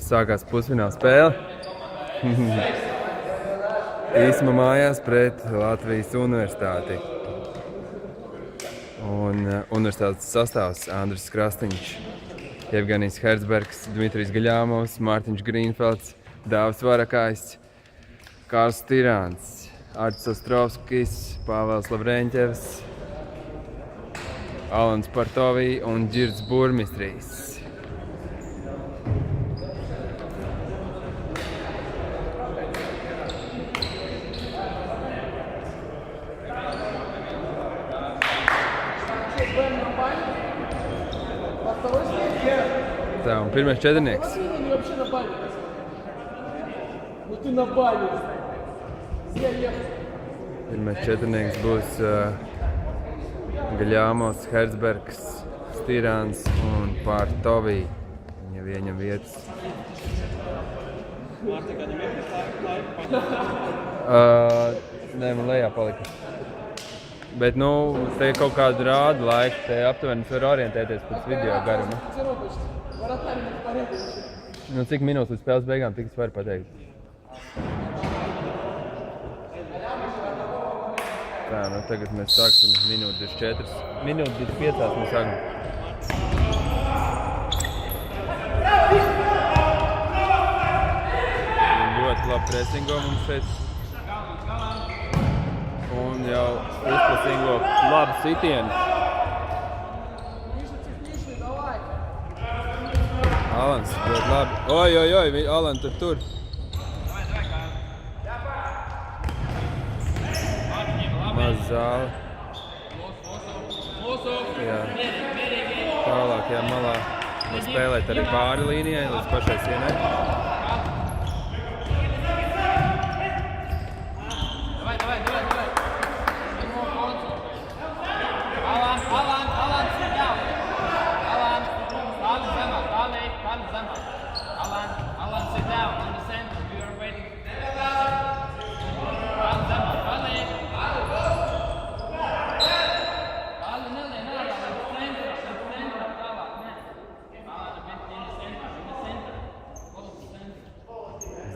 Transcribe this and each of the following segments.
Sākās pusfināla spēle. Īsma mājās pret Latvijas universitāti. Un universitātes sastāvs Andris Krasniņš, Jevgenijs Herzbergs, Dmitrijs Gaļāmovs, Mārtiņš Grīnfelds, Dāvis Varakājs, Kārls Tirāns, Artis Ostrovskis, Pāvels Lavrēņķevs, Alans Partovī un Ģirds Burmistrijs. Tā, un pirmais četrnieks. Pirmais četrnieks būs Gaļāmovs, Herzbergs, Stirāns un Partovī. Viņa ieņem vietas. Nē, man lejā palika. Bet, te kaut kādu rādu laiku, te aptuveni var orientēties pēc video garuma. Cik minūtes līdz spēles beigām, tik es varu pateikt. Tā, tagad mēs sāksim minūte 24. Minūte 25 mēs sākam. Ļoti labi presingo mums šeit. Un jau uzpresingo labu sitienu. Alans, ļoti labi. Oi, Alan tur. Maz zāle. Jā. Tālāk, malā. Var spēlēt arī pāri līnijai, līdz pašai sienai.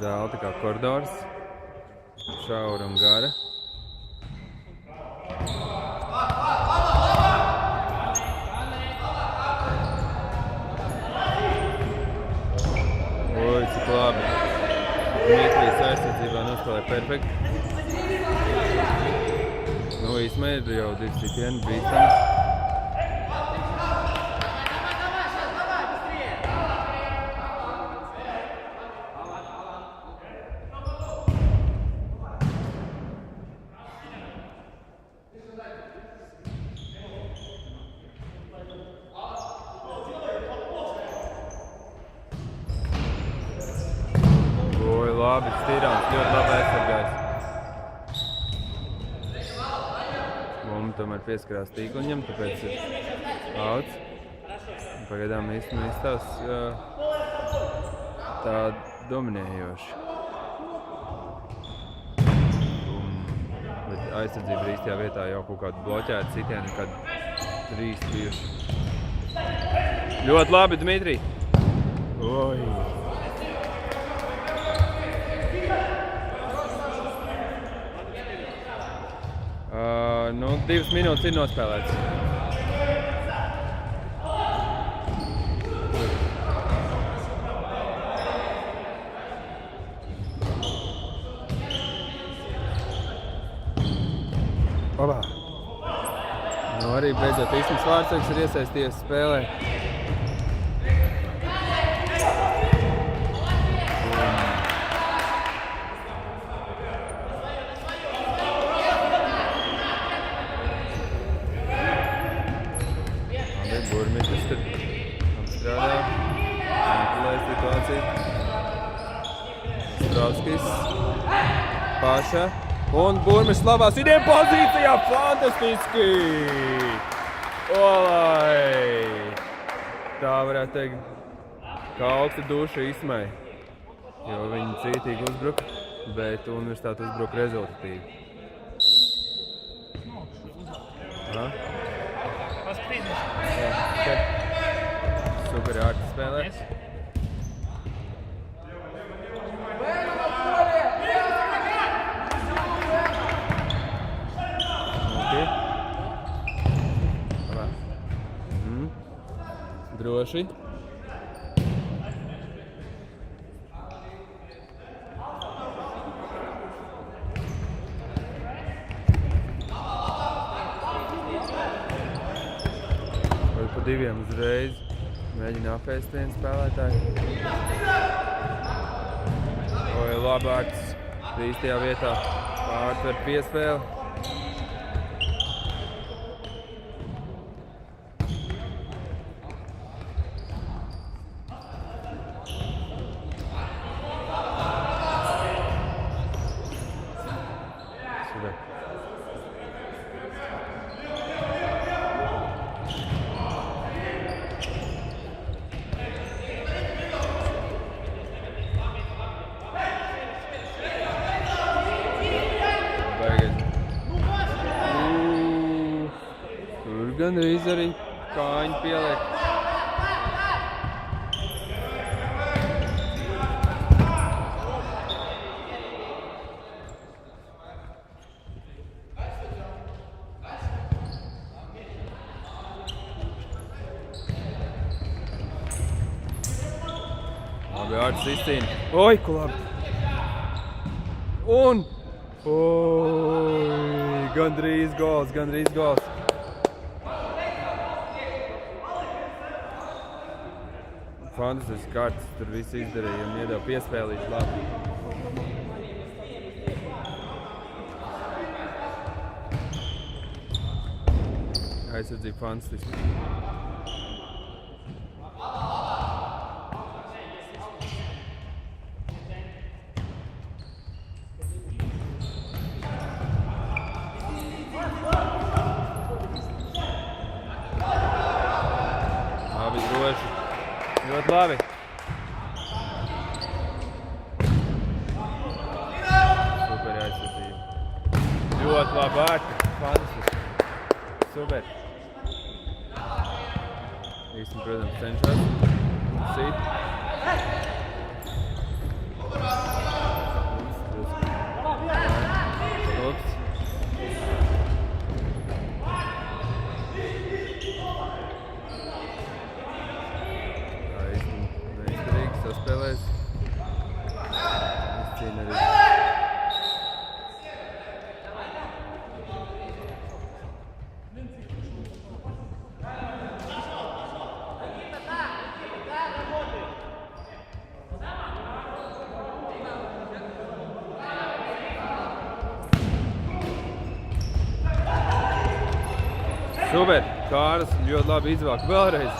Zāle tā kā koridors, šaura un gara. Oi, cik labi. Dmitrijs aizsardzībā nospēlē perfekti. Īsmē ir jau 2 sitieni bīstami. Labi, Stirāns ļoti labi aizsargājis. Mums tomēr pieskarās tīkliņam, tāpēc ir outs. Pagaidām īstenībā izstās tā dominējoši. Bet aizsardzība ir īstajā vietā jau kaut kādu bloķētu sitienu, kad 3 bijuši. Ļoti labi, Dmitrij! Oi! 2 minūtes ir nospēlēts. Oba! Arī beidzot Īsmets Vārtsargs ir iesaistījies spēlē. Burmistris tur apstrādā, kontrolē situāciju. Ostrovskis, Paša un Burmistris labā sitiena pozīcijā, fantastiski! Olai! Tā varētu teikt, kā augsta duša Īsmai, jo viņi cītīgi uzbruka, bet universitāte uzbruka rezultatīvi. Super ārti spēlē. droši. Vai pa diviem uzreiz mēģina apēst vienu spēlētāju. Vai labāks īstajā vietā pārtver piespēli. Gandrīz arī kājiņu pieliek. Labi, Ārtis izcīna. Oi, ko labi! Un! Oi, gandrīz gols, gandrīz gols. Fantastisks kārtas, tur viss izdarīja un iedeva piespēlīt labi. Aizsardzība fantastiski. Labi, droši. Ļoti labi. Super aizsardzība. Ļoti labi, Ārti. Fantastiski. Super. Īsti, protams, cenšas. Sit. Ups. Saspēlēs. Izcīna arī. Super! Kāras ļoti labi izvāk. Vēlreiz.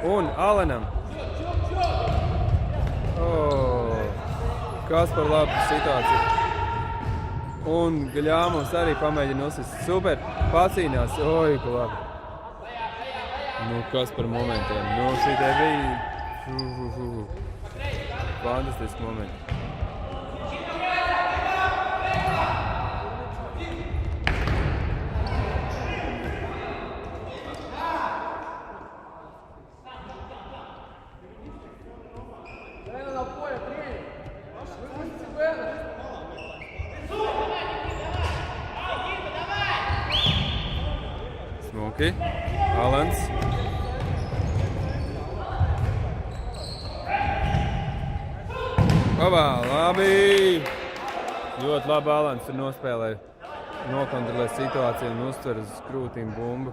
Un Alenam. Kas par labu situāciju. Un Gaļāmovs arī pamēģina uzsist. Super, pacīnās. Oi, ko labi. Nu, kas par momentiem. Nu, šitie bija fantastiski momenti. Smuki, Alans. Labā, labi! Ļoti labi Alans tur nospēlēja. Nokontrolē situāciju un uztver uz krūtīm bumbu.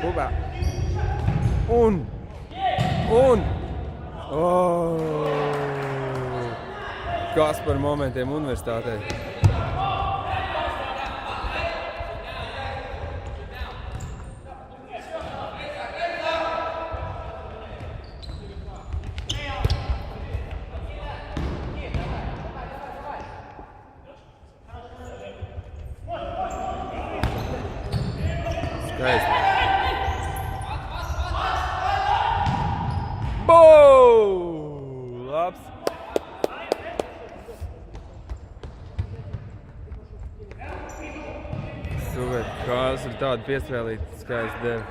Bubā! Un! Kas par momentiem universitātei? Skaisti. Labs. Super. Kāds ir tādu piespēlīt, skaisti deva.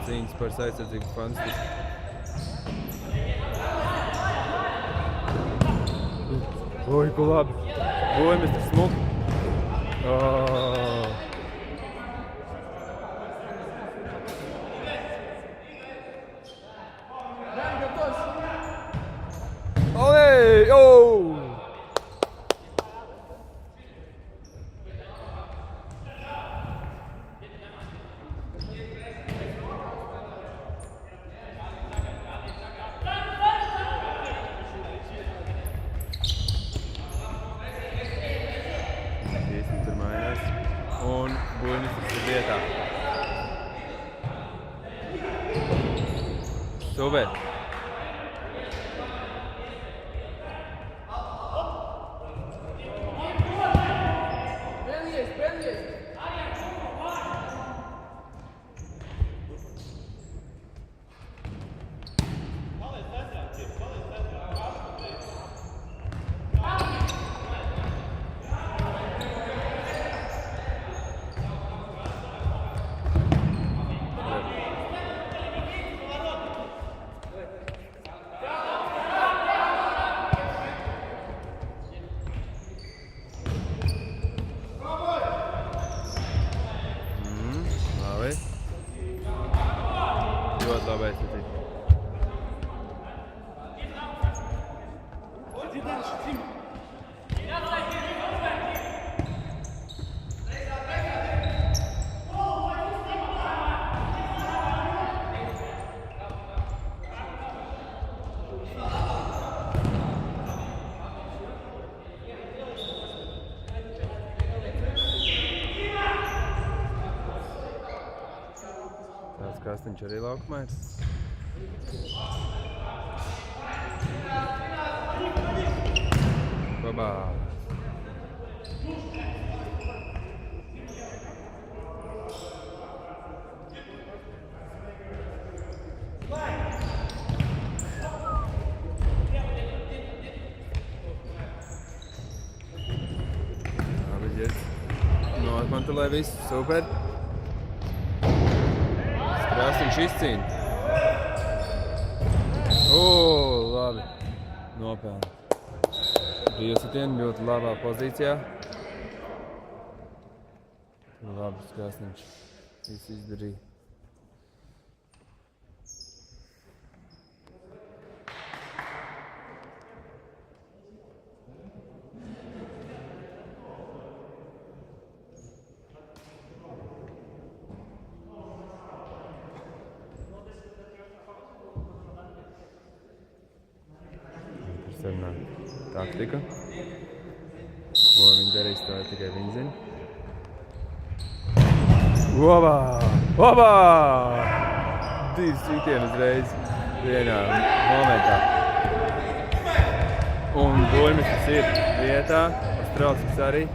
Cīņas par aizsardzību fantastiski. Oi, ko labi. Oi, mēs tur smuki. Oh. Olé! Oh! Tur mainās. Un buļņas ir vietā. Super! Labi. Ļoti labi aizsacīt. Tāds Kastiņš arī laukumais. Babā. Labi, ģets. Noatmantelē visu, super. Krāstiņš izcīna. Labi. Nopelna. Brīvsitienu ļoti labā pozīcijā. Labi, Krāstiņš visu izdarīja. Sarunā taktika. Ko viņi darīs, tā tikai viņi zina. Obā! Obā! 2 sitieni uzreiz vienā momentā. Un buļņas ir vietā. Ostrauskis arī.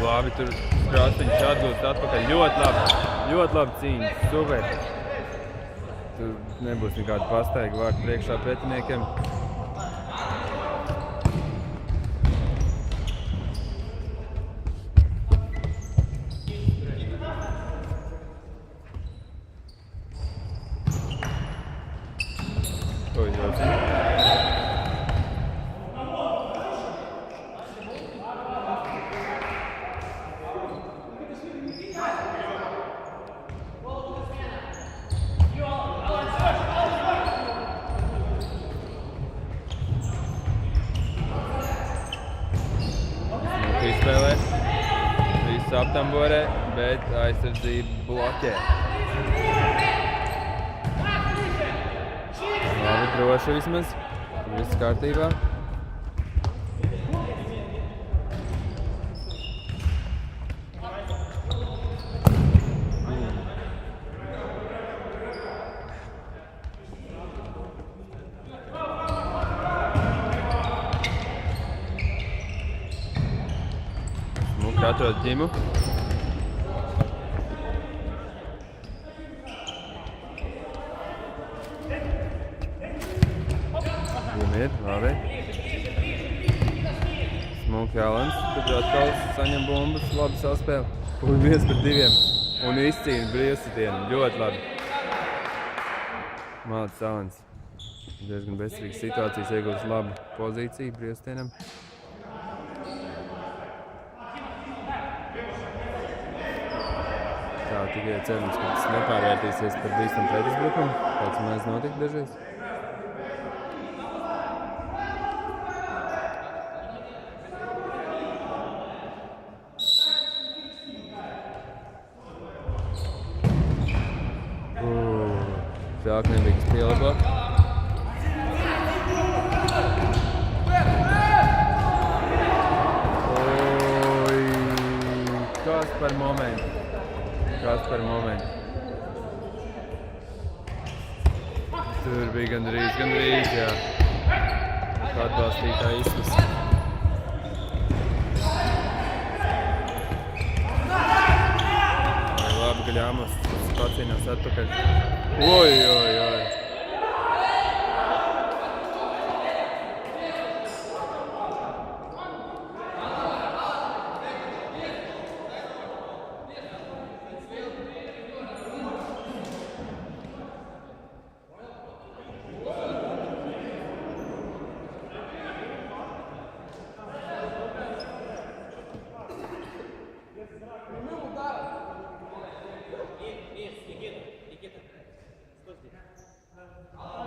Labi, tur Krāstiņš atgūst atpakaļ. Ļoti labi cīņa. Super. Tur nebūs nekāda pastaiga vārdu priekšā pretiniekiem. Izspēlē. Viss aptamborē, bet aizsardzība bloķē. Labi, droši vismaz. Viss kārtībā. atrod ģimu. Ģim ir, labi. Smuki Alans, tad atkal saņem bumbas, labi saspēle. Un 1-2. Un izcīna brīvsitienu, ļoti labi. Malacis Alans. Diezgan bezcerīgas situācijas, iegūst labu pozīciju brīvsitienam. Tā tikai cerams, ka tas nepārvērtīsies par bīstam pretuzbrukumu, kāds mēs notika dažreiz. Sāk nebija kas pielabo. Oi, kas par momentu. Kas par momentu. Tur bija gandrīz, jā. Atbalstītāji izskas. Vai labi, ka Ļāmos pacīnās atpakaļ. Oi.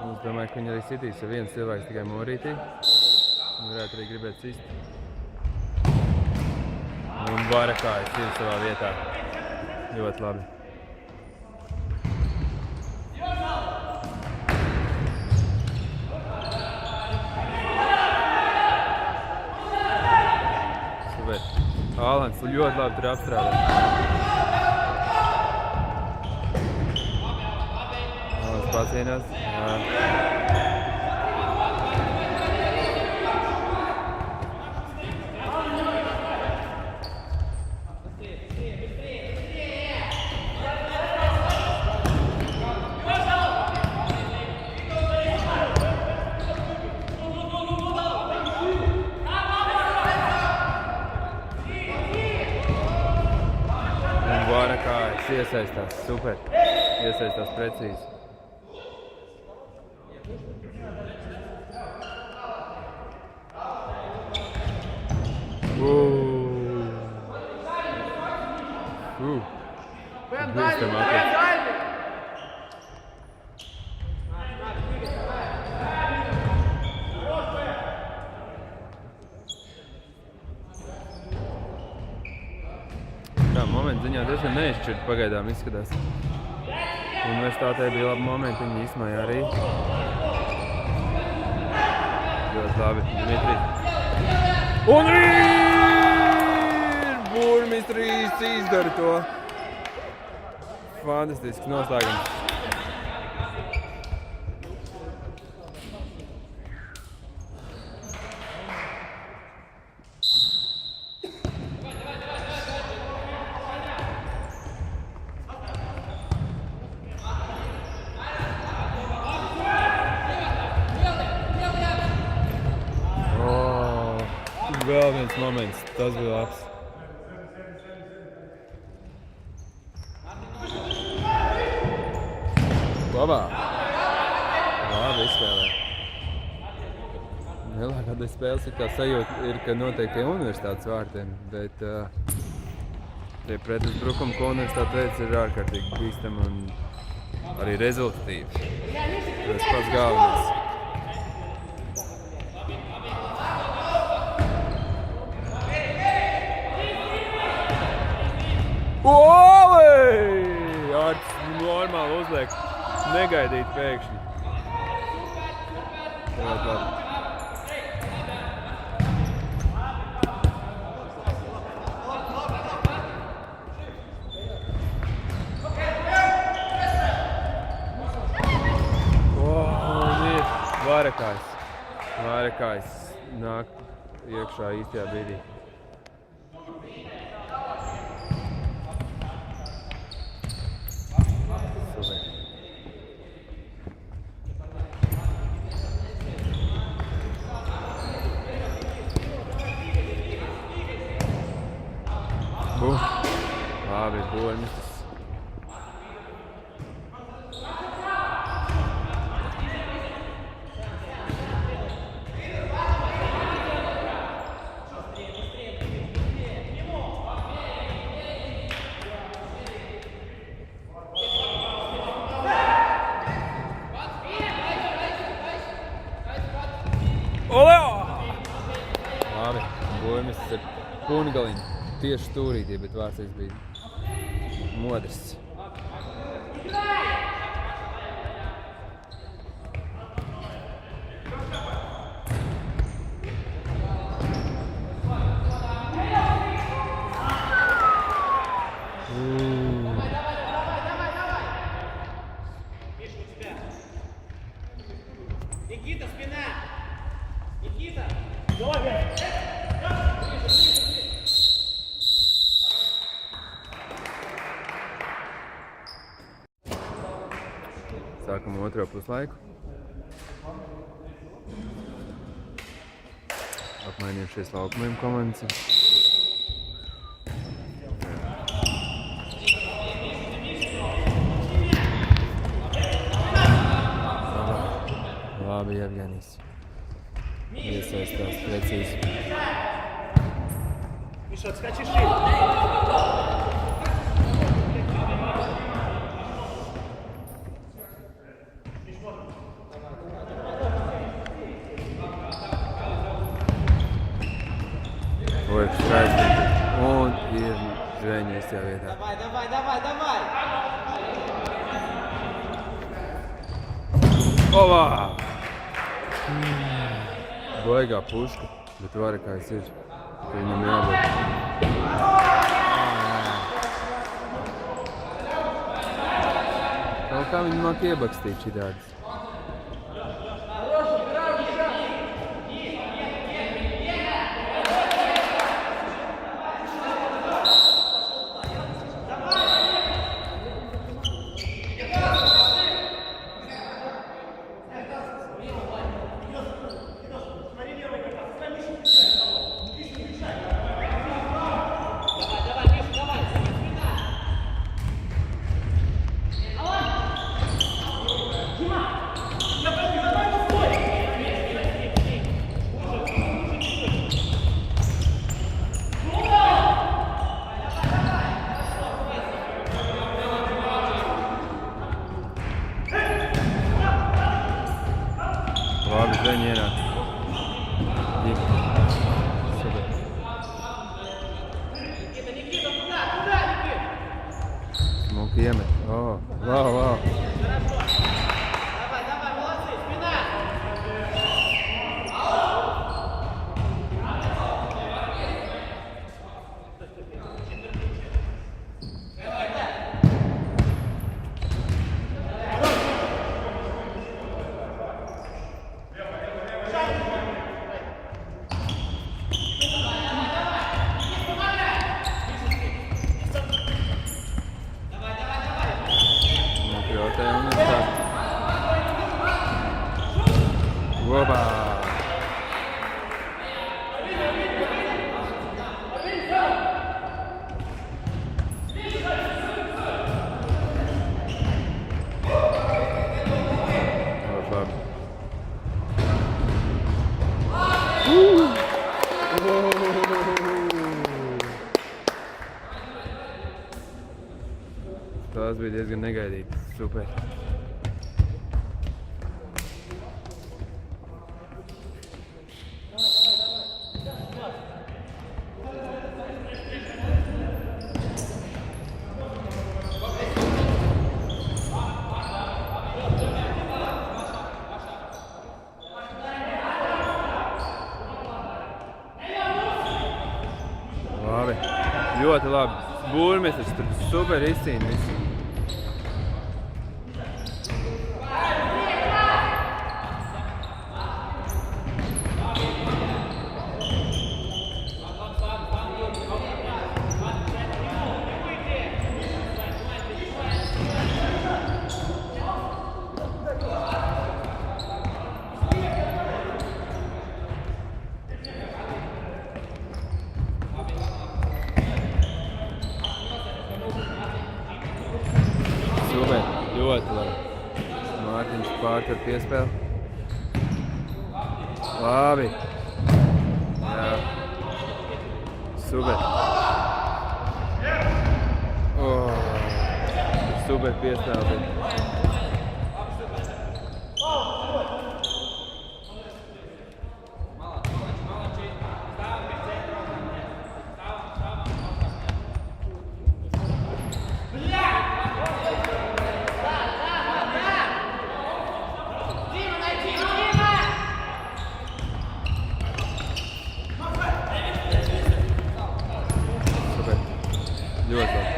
Es domāju, ka viņi arī sitīs, ja viens cilvēks tikai morītī. Varētu arī gribēt sist. Un Varakājs ir savā vietā. Ļoti labi. Super. Alans ļoti labi tur apstrādā. Pacīnās. Un Varakājs iesaistās, super. Iesaistās precīzi. Bīstam atliek. Tā momenta ziņā diezgan neizšķirt pagaidām izskatās. Universitātē bija labi momenti, viņi īsmāja arī. Ļoti labi, Dimitris. Un Burmistris izdara to. Fantastisks noslēgums. Vēl viens moments, tas bija labs. Labā. Labi izspēlē. Lielākā daļa spēles ir kā sajūta, ka notiek pie universitātes vārtiem, bet tie pretuzbrukumi, ko universitāte veic, ir ārkārtīgi bīstami un arī rezultatīvi. Tas pats galvenais. Olei! Ārts normāli uzliek. Negaidīt pēkšņi. Ļoti labi. Un ir Varakājs. Varakājs nāk iekšā īstajā brīdī. Labi, Burmistis. Labi, Burmistis ar pungaliņu. Tieši stūrītī, bet Vārtsīgs bija modrs. Никита, спина! Никита! Давай! Sākam otro puslaiku. Apmainījušies laukumiem komandas. Labi, Jevgenijs. Iesaistās precīzi. Миша, отскочи шире! Oi, skaisti. Un ir Zveņģis jau vietā. Давай! Ovā! Baigā puška, bet varakājs ir. Viņam jābūt. Kaut kā viņi māk iebakstīt šitādas. Labi, Zveņi ienāk. Super. Smuki iemet. Wow. Давай, молодцы, спина! Opa! Labi. Tas bija diezgan negaidīti. Super. Labi. Ļoti labi. Burmistris tur super izcīna visu. Ļoti labi. Mārtiņš pārtver piespēli. Labi. Jā. Super. Super piespēli. Ļoti labi.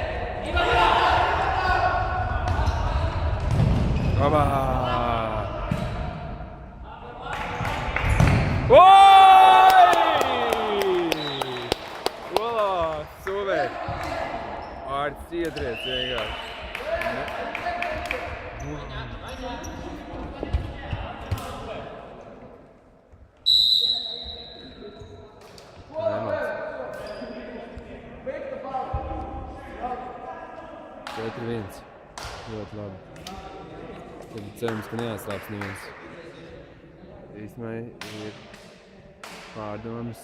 Oba! Olā! Super! Vārds ietriec vienkārši. Viens. Ļoti labi. Tad cerams, ka neatslāps neviens. Īsmai ir pārdomas.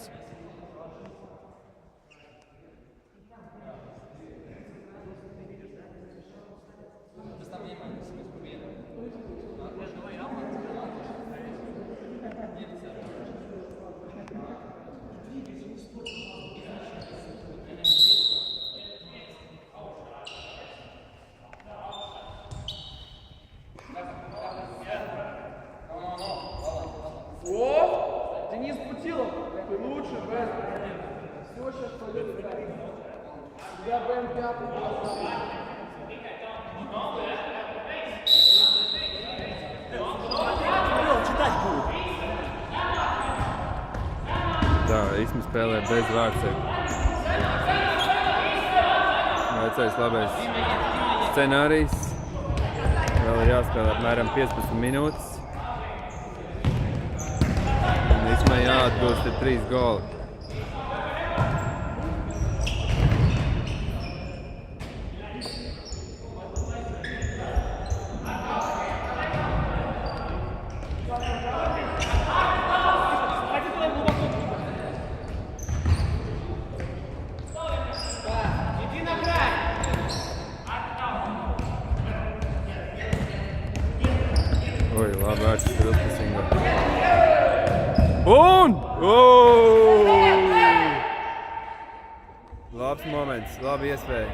Денис Путилов, ты лучше, Бен. Все сейчас пойдет. Я Бен пятый. Читать будет. Tā, īstenībā spēlē bez vārdsēm. Vecais labais scenārijs. Vēl ir jāspēlē apmēram 15 minūtes. Īstenībā jāatgūst ir 3 goli. Oi, labi, vērts ir uzpasīgā. Un! Labs moments, labi iespēja.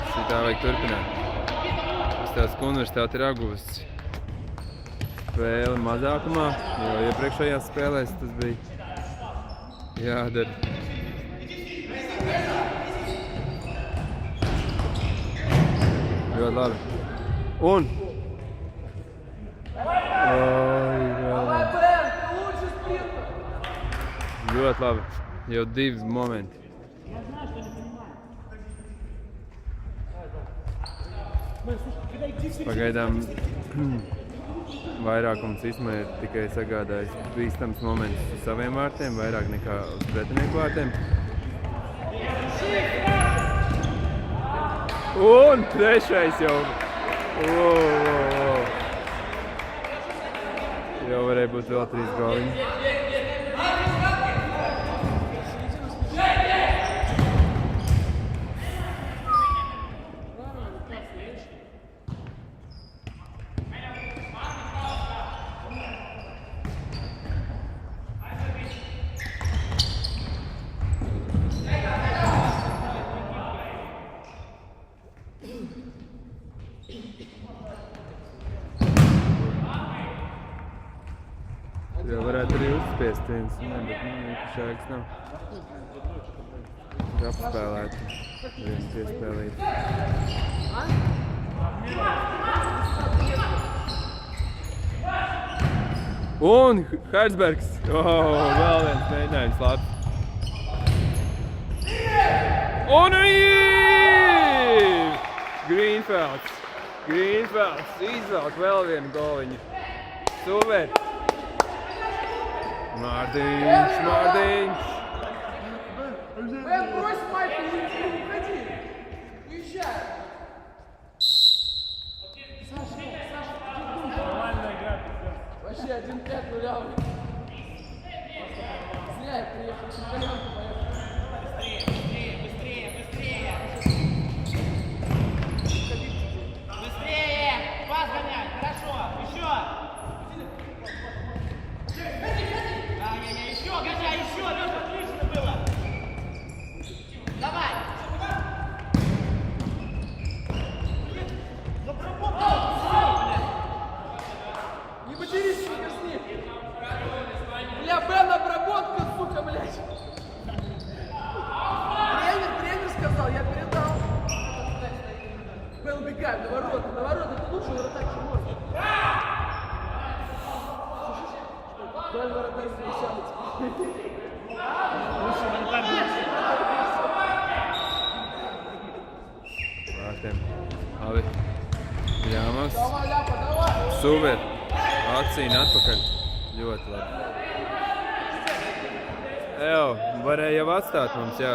Šitā vajag turpināt. Stāsts universitāte ir apguvusi spēli mazākumā, jo iepriekšējās spēlēs tas bija jādara. Ļoti labi. Un! Ļoti labi. Jau 2 momenti. Pagaidām vairākums īstenībā ir tikai sagādājis bīstams moments uz saviem vārtiem, vairāk nekā uz pretinieku vārtiem. Un trešais jau. Jau varēja būt vēl 3 goliņi. Jau varētu arī uzspiest viens, bet šāks nav. Apspēlēt, viens piespēlīt. Un Herzbergs! Vēl viens mēģinājums labs. Un Greenfelds! Greenfelds izvelk vēl vienu goliņu. Super! Mārtiņš! Бен, брось майку, не уходи. Уезжай. Саша, Нормальная игра, вообще 1-5 нулявый. Зря я приехал, чемпионку поехал. Быстрее! Пас гонять! Хорошо! Еще! Еще, Гажа, еще! Лёша, отлично было! Давай! Не потерись, сука, с ним. Бля, Бен, обработка, сука, блядь. Тренер сказал, я передал. Бен, убегай, на ворота, это лучший вратарь, чем можно. Бен, вратарь, пересядет. Vārtiem. Labi. Jāmas. Давай, Ляпа, давай. Super. Atcīna atpakaļ. Ļoti labi. Ejo, varēja jau atstāt mums, jā.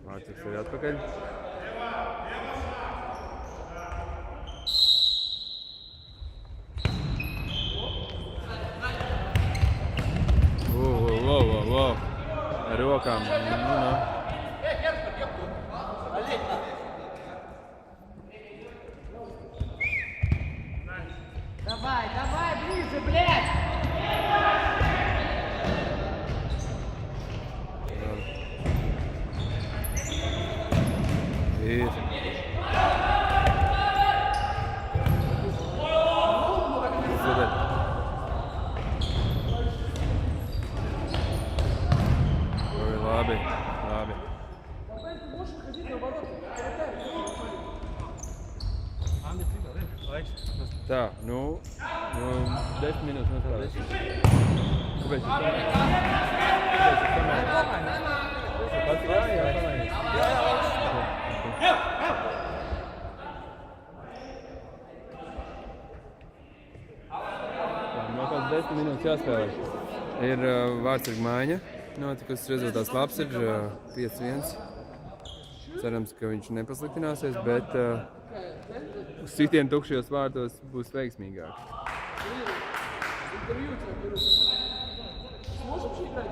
Vārtiks arī atpakaļ. Wow. Ar rokām. Nu. Давай, давай, ближе, блядь! Ir. Super. Ой, labi. Бен, ты можешь ходить на ворота. Tā, nu 10 minūtes nostrādās. Kāpēc jūs pats Vēl kāds 10 minūtes jāspēlē. Ir vārtsarga maiņa. Notikusi rezultāts labs ir 5-1. Cerams, ka viņš nepasliktināsies, bet sitieni tukšajos vārtos būs veiksmīgāk. Интервью тебя берут. Сможешь вообще играть?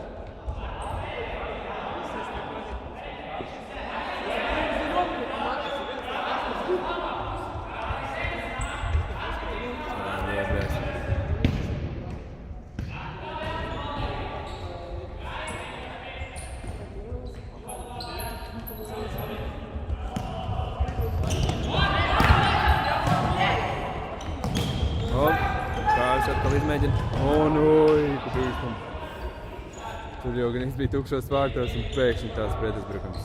Nē, blēs. Kārs atkal izmēģina. Ka bīstam. Tur jau gan bija tukšos vārtos un pēkšņi tās pretuzbrukums.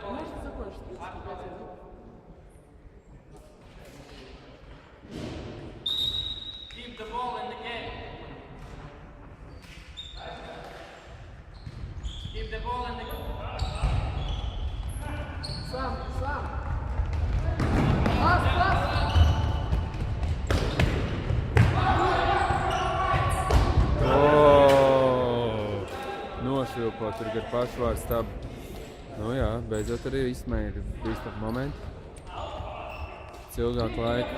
Можно закончить 35-1? Keep the ball in the game. Keep the ball in the game. Сам. Пас! Nošvilpo tur gar pašvārdu stabu. Nu jā, beidzot arī izsmēja bīstam momentu. Ilgāk laika.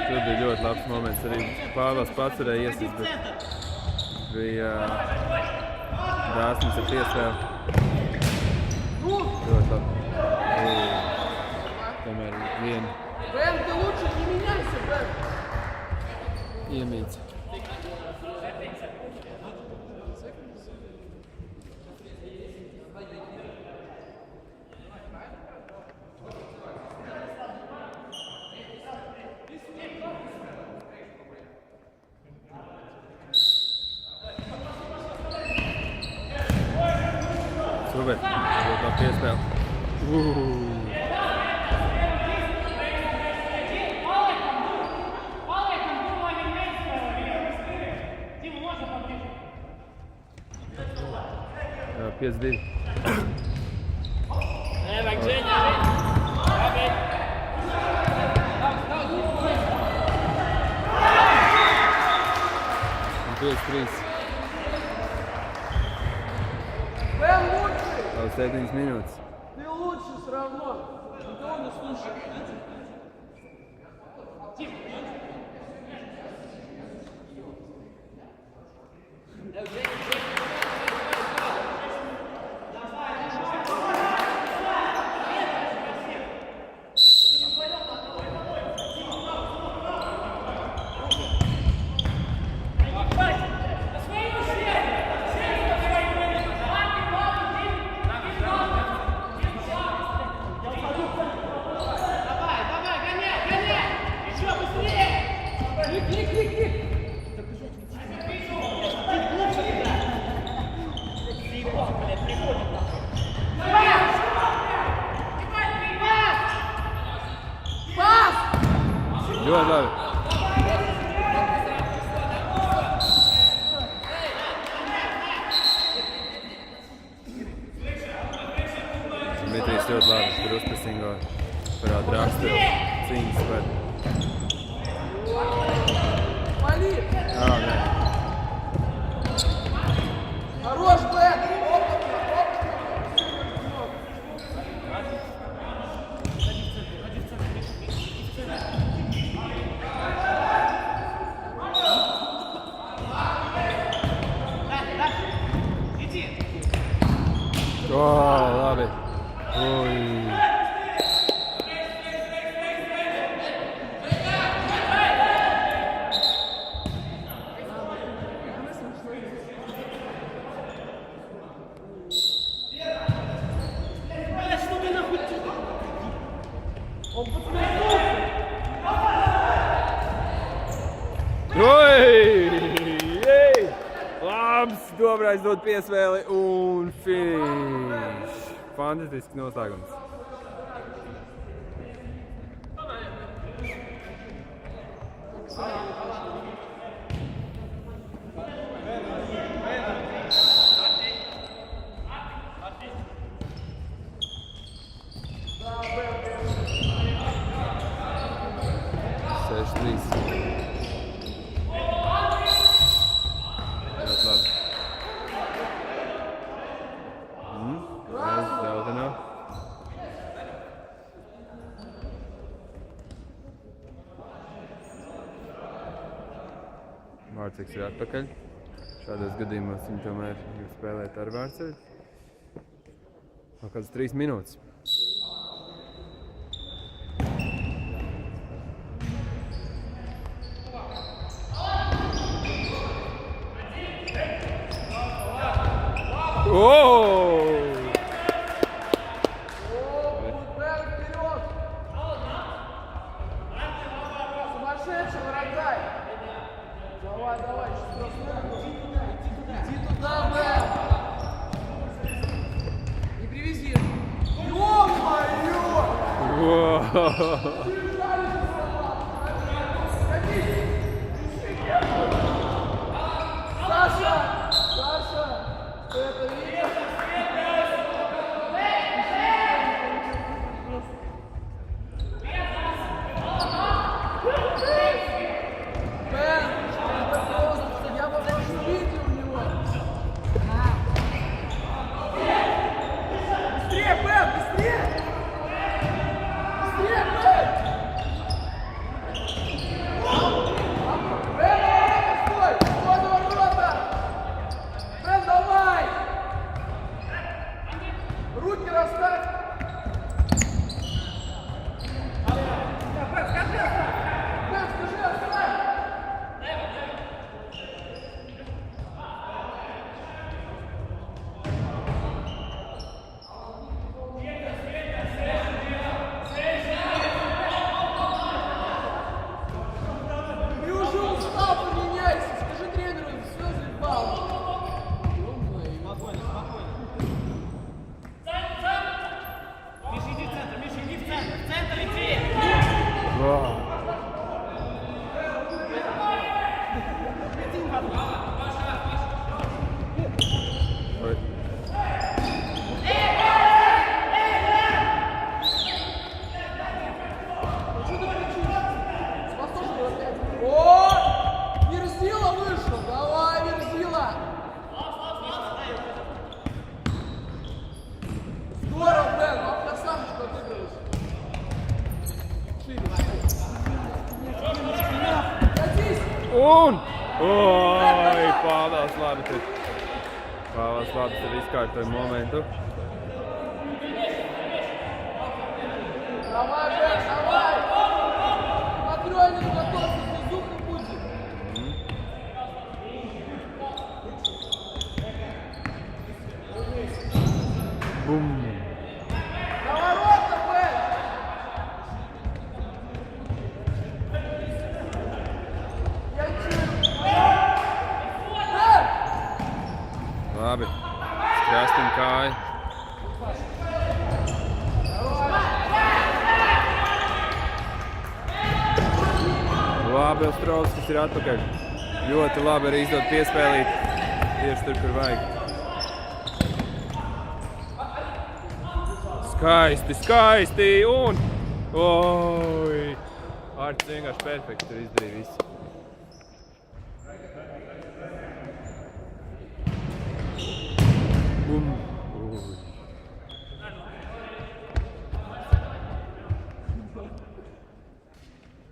Tur bija ļoti labs moments. Arī Pāvils pats varēja iesist, bet bija dāsnis ar piespēli. Ļoti labi. Tomēr viena Бен, ты лучше не меняйся, Бен! iemīts. Super. Varbūt vēl piespēle. Jā, 5-2. Nevajag Ženja, labi. Un 5-3. Бен лучший! Vēl 7 minūtes. Ты лучше все равно. Никого не слушай. Ļoti labi. Dmitrijs ļoti labi tur uzpresingo. Parāda raksturu. Cīņas par. Вали! Nē. Хорош, Бен! O, labi. Ui. Ui! Labs, dobrais dod piespēli un finish. Fantastisks noslēgums. Vārtseks ir atpakaļ. Šādos gadījumos viņi tomēr grib spēlēt ar Vārtsevi. Vēl kādas 3 minūtes. Бен, вперед! Сумасшедший вратарь! Давай, давай, иди туда, Бен! Не привези! Ё-моё! Саша! Саша! Ты это видишь? Бен, я попрошу видео у него. Быстрее, Бен, быстрее! Быстрее, Бен! Un! Oi, Pāvels labi tur. Pāvels labi tur izkārtoja momentu. Давай, Жень, давай! Смотрю, не готовься, физуха будет. Bum! На ворота, Бен! Я чую. Labi. Krastim kāju. Labi, Ostrovskis ir atpakaļ. Ļoti labi arī izdod piespēlīt tieši tur, kur vajag. Skaisti, skaisti un... Oi! Artis vienkārši perfekti tur izdarīja visu. Bum! Ui!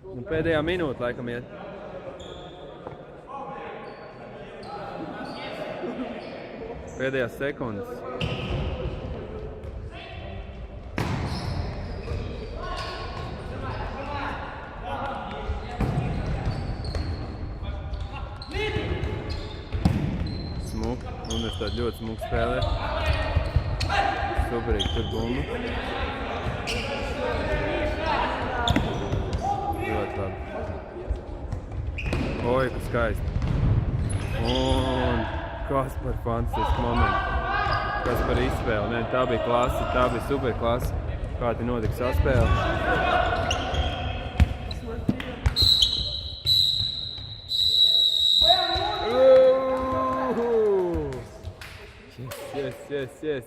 Nu, pēdējā minūte laikam iet. Pēdējās sekundes. Smuki. Universitāte ļoti smuki spēlē. Superīgi tur bumbu. Ļoti labi. Oi, kas skaisti. Un kas par fantastisku momentu. Kas par izspēli. Ne, tā bija klase, tā bija super klase. Kā te notika saspēle. Yes.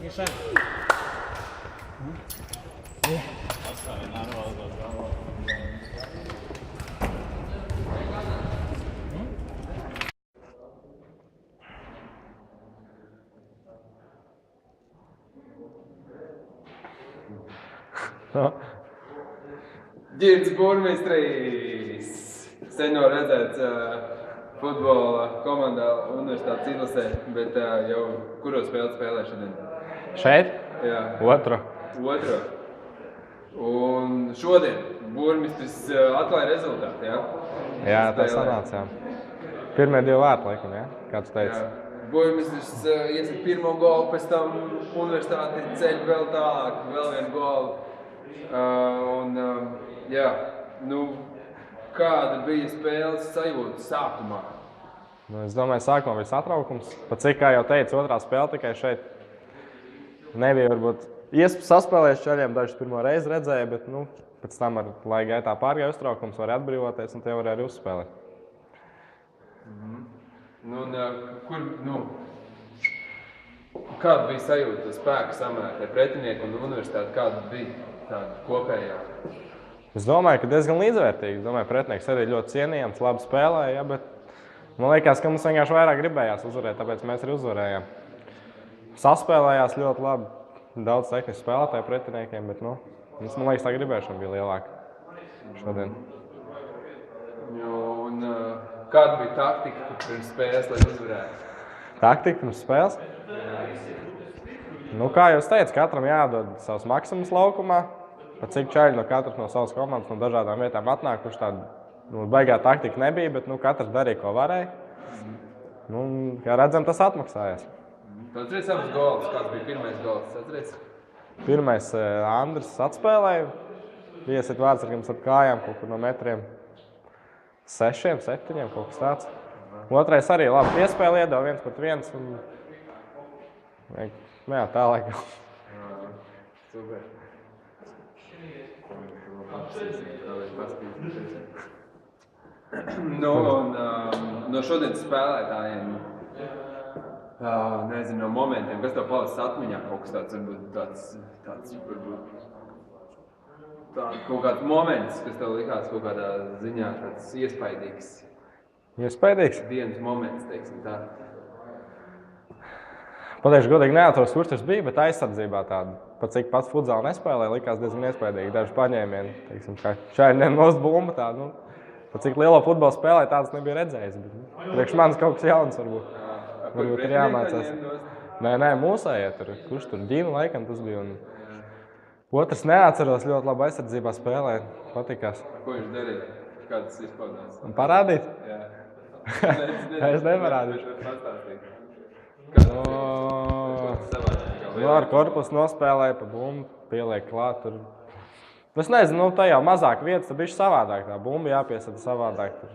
Миша. Ģirds burmistris. Sen jau redzēts futbola komandā universitātes izlasē, bet jau kuro spēli spēlē šodien? Šeit? Jā. Otru. Un šodien burmistris atklāja rezultātu, jā? Jā, tā sanāca, jā. Pirmie 2 vārti, laikam, jā? Kā tu teici? Jā. Burmistris iesit pirmo golu, pēc tam universitāti ceļ vēl tālāk, vēl vienu golu. Jā, nu, kāda bija spēles sajūta sākumā? Nu, es domāju, sākumā bija satraukums. Pat cik, kā jau teicu, otrā spēle tikai šeit nebija varbūt saspēlējuši čaļiem, dažus pirmo reizi redzēja, bet nu, pēc tam ar laika gaitā pārgāja uztraukums, var atbrīvoties un tie var arī uzspēlēt. Nu, kāda bija sajūta spēka samērā pretinieki un universitāti, kāda bija tāda kopējā? Es domāju, ka diezgan līdzvērtīgi. Es domāju, pretinieks arī ļoti cienījams, labi spēlēja, ja, bet man liekas, ka mums vienkārši vairāk gribējās uzvarēt, tāpēc mēs arī uzvarējām. Saspēlējās ļoti labi, daudz tehnisku spēlētāju pretiniekiem, bet man liekas, tā gribēšana bija lielāka šodien. Un kāda bija taktika pirms spēles, lai uzvarētu? Taktika pirms spēles? Nu, kā jau es teicu, katram jādod savs maksimums laukumā. Pat cik čaļi no katras no savas komandas no dažādām vietām atnāk, kurš tāda baigā taktika nebija, bet katrs darīja, ko varēja. Kā redzam, tas atmaksājās. Tu atceries savus golus? Kāds bija pirmais gols? Atceries? Pirmais Andris atspēlēja. Iesit vārdsargam starp kājām kaut kur no metriem 6, 7, kaut kas tāds. Otrais arī labi piespēle iedeva 1-1. Jā, tā laikam. Super. Nu, un no šodienas spēlētājiem, nezinu, no momentiem, kas tev palicis atmiņā, kaut kas tāds, varbūt kaut kāds moments, kas tev likās kaut kādā ziņā tāds iespaidīgs. Iespaidīgs? Dienas moments, teiksim tā. Pateikšu godīgi, neatceros, kurš tas bija, bet aizsardzībā tāda. Pat cik pats futzālu nespēlēja, likās diezgan iespaidīgi. Daži paņēmieni, teiksim, kā šaidien nost bumba tāda. Nu, pat cik lielo futbolu spēlēja, tādas nebija redzējis. Bet, priekš manis kaut kas jauns varbūt. Varbūt ir jāmācās. Nē, mūsējie tur. Kurš tur? Ģīnu laikam tas bija. Un otrs neatceros, ļoti labi aizsardzībā spēlēja. Patikās. Ko viņš darīja? Kā tas izpaudās? Parādīt? Jā. Es neparādīšu. Ar korpusu nospēlēja, pa bumbu pieliek klāt. Tur. Es nezinu, tajā mazāk vietas, tad bišķi savādāk. Tā bumba jāpiesada savādāk. Tur.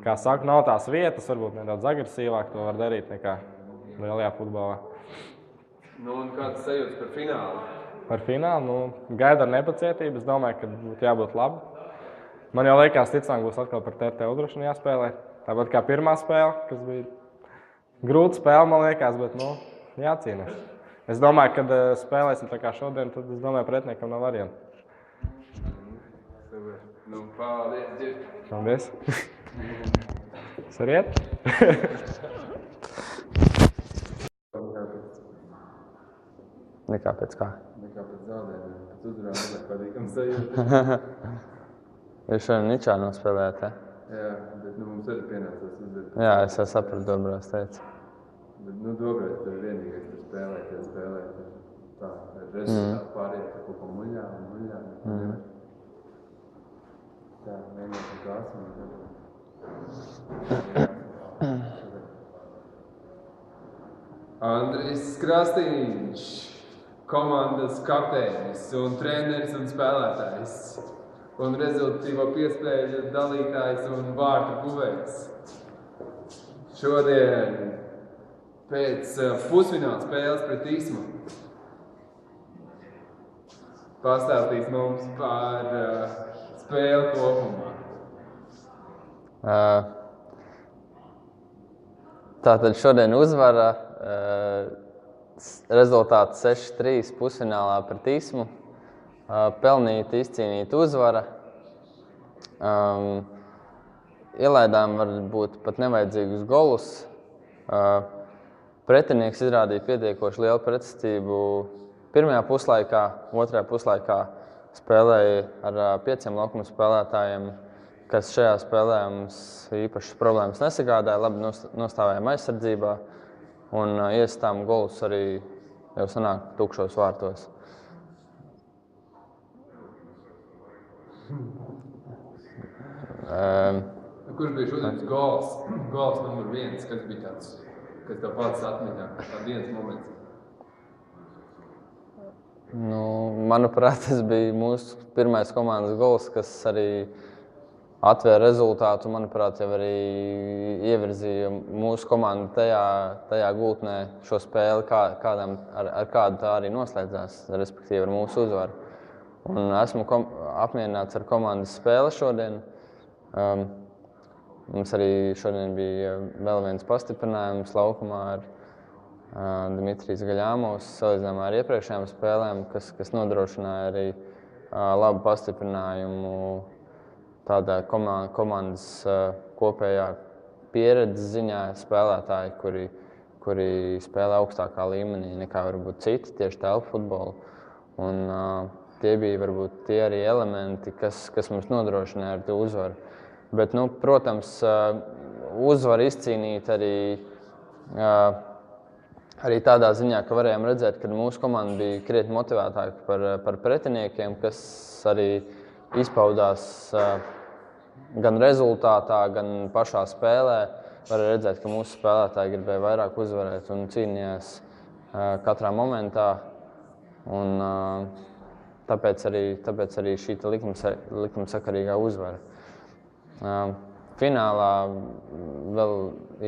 Kā saka, nav tās vietas, varbūt nedaudz agresīvāk to var darīt nekā lielajā futbolā. Nu, un kāds sajūtas par finālu? Par finālu? Nu, gaidu ar nepacietību. Es domāju, ka būtu jābūt labi. Man jau liekas, ticamāk būs atkal par TRT Udrušanu jāspēlē. Tāpat kā pirmā spēle, kas bija grūta spēle, man liekas, bet jācīnās. Es domāju, kad spēlēsim tā kā šodien, tad es domāju, pretiniekam nav variantu. Super. Nu, paldies, Džirk. Paldies. Es varu iet? Nekā pēc kā? Nekā pēc zaudējumiem, pēc uzvarām, patīkam sajūta. Jūs šodien ničā nospēlējāt, ja? Jā, bet mums arī pienācās uzvarēt. Jā, es jau sapratu, Dobrovs teica. Bet, Dobrovs tur vienīgais tur spēlēt. Tā, rezultāti pārējie tur kaut ko muļļā. Tā, vienkārši klāsim. Andrijs Krastīņš, komandas kapteinis un treneris un spēlētājs. Un rezultatīvo piespēļu dalītājs un vārtu guvējs. Šodien pēc pusfināla spēles pret Īsmu pastāstīs mums par spēli kopumā. Tātad šodien uzvara rezultāts 6-3 pusfinālā pret Īsmu. Pelnīta, izcīnīta uzvara. Ielaidām varbūt pat nevajadzīgus golus. Pretinieks izrādīja pietiekoši lielu pretestību pirmajā puslaikā, otrajā puslaikā spēlēja ar 5 laukuma spēlētājiem, kas šajā spēlē mums īpašas problēmas nesagādāja, labi nostāvējām aizsardzībā un iesitām golus arī jau sanāk tukšos vārtos. Kurš bija šodienas gols? Gols numur 1, kas bija tāds, kas tev pats atmiņā, tā dienas moments? Manuprāt, tas bija mūsu pirmais komandas gols, kas arī atvēra rezultātu, manuprāt, jau arī ievirzīja mūsu komandu tajā gultnē šo spēli, ar kādu tā arī noslēdzās, respektīvi ar mūsu uzvaru. Un esmu apmierināts ar komandas spēli šodien. Mums arī šodien bija vēl viens pastiprinājums laukumā ar Dmitrijs Gaļāmovs, salīdzinājumā ar iepriekšējām spēlēm, kas nodrošināja arī labu pastiprinājumu tādā komandas kopējā pieredzes ziņā spēlētāji, kuri spēlē augstākā līmenī nekā varbūt citi, tieši telpu futbolu. Un tie bija varbūt tie arī elementi, kas mums nodrošināja ar to uzvaru. Bet, protams, uzvaru izcīnīt arī tādā ziņā, ka varējām redzēt, ka mūsu komanda bija krietni motivētāka par pretiniekiem, kas arī izpaudās gan rezultātā, gan pašā spēlē. Varēja redzēt, ka mūsu spēlētāji gribēja vairāk uzvarēt un cīnījās katrā momentā. Un tāpēc arī šī likumsakarīgā uzvara. finālā vēl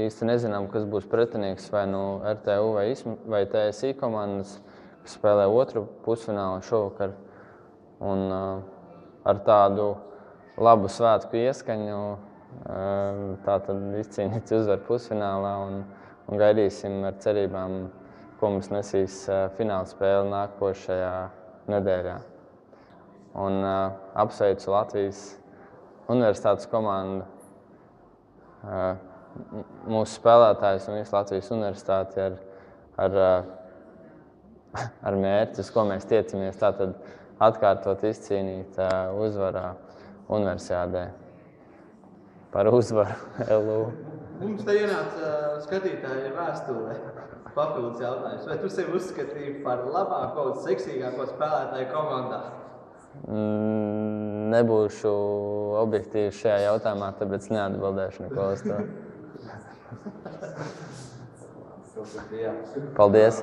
īsti nezinām, kas būs pretinieks, vai nu RTU vai TSI komandas, kas spēlē otru pusfinālu šovakar. Un ar tādu labu svētku ieskaņu tātad izcīnīt uzvaru pusfinālā un gaidīsim ar cerībām, ko mums nesīs fināla spēle nākošajā nedēļā. Un apsveicu Latvijas universitātes komandu, mūsu spēlētājus un visu Latvijas universitāti ar mērķi, uz ko mēs tiecamies, tātad atkārtot izcīnīt uzvarā universiādē par uzvaru LU. Mums te ienāca skatītāja vēstulē papildus jautājums. Vai tu sevi uzskatīji par labāko un seksīgāko spēlētāju komandā? Nebūšu objektīvi šajā jautājumā, tāpēc neatbildēšu neko uz to. Paldies!